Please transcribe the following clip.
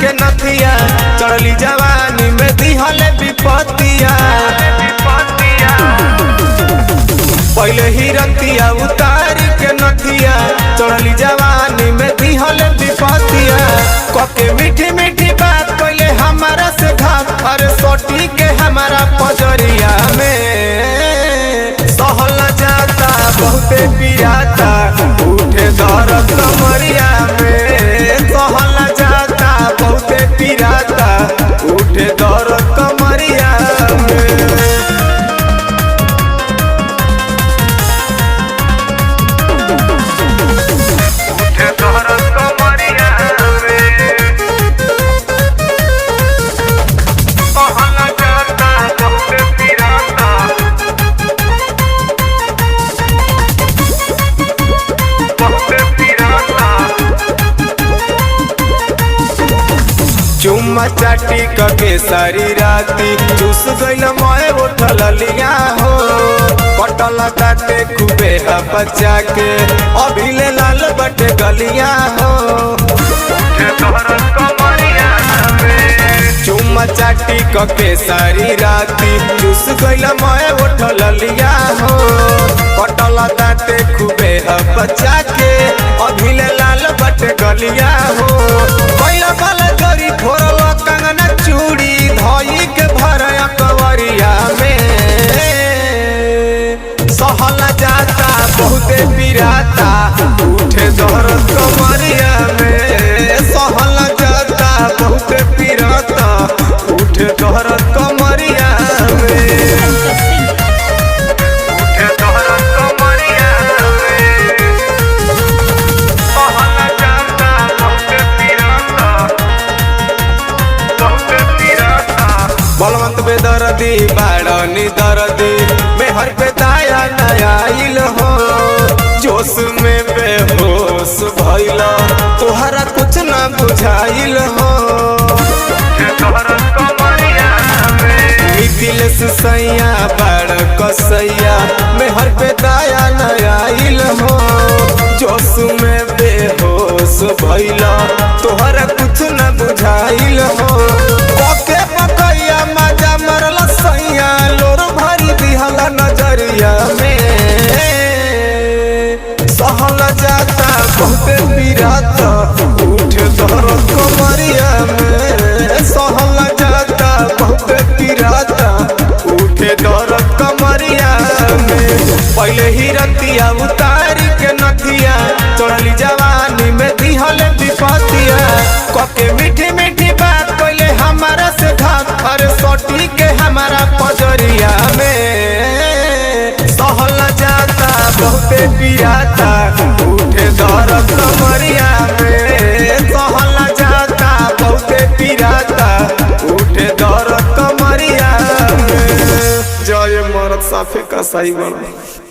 के नथिया चढ़ली जवानी में दिहले विपत्तिया। पहले ही रतिया उतारी के नथिया चढ़ली जवानी में दिहले विपत्तिया। कके मीठी मीठी बात कहले हमारा से घात अरे सोटी के हमारा पजरिया में सहल जाता बहुते पिराता उठे दर्द कमरिया में सहल जाता बहुते पिराता उठे दर्द कमरिया में। चुम्मा चाटी कके सारी राती चूस गइल मोए उठल लिया हो। कटल काटे खूबे बच्चा के अभिले लाल बटे गलिया हो। चुम्मा चाटी कके सारी राती चूस गइल मोए उठल लिया हो। कटल काटे खूबे बच्चा के अभिले लाल बटे गलिया हो। पहिला वाला गरी फोरल कंगना चूड़ी धोई के भरया कवरिया में सहल जाता बहुते पिराता उठे दर्द कमरिया में सहल जाता बहुते पिराता उठे दर्द कमरिया में। बलवंत बेदर्दी बाड़नी दर्दी मेहर पे दाया नया आइल हो। जोश में बेहोश भइल तोहरा कुछ ना बुझाइल हो। मिथिलेश सैया बाड़ कसैया मेहर पे दाया नया आइल हो। जोश में बेहोश भइल तोहरा कुछ ना बुझाइल हो। ओके पकैया मजा मरल सैया लोर भरी दिहल नजरिया में सहल जाता बहुते पिराता उठे दर्द कमरिया में सहल जाता बहुते पिराता उठे दर्द कमरिया में। पहले ही रतिया उतारी के नथिया चढ़ली जवानी में दिहले विपत्तिया। कके मीठी मीठी बात कहले हमारा से घात अरे सोटी के हमारा पजरिया में सहल जाता बहुते पिराता उठे दर्द कमरिया में सहल जाता बहुते पिराता उठे दर्द कमरिया में। जय मरद साफे का सही बना।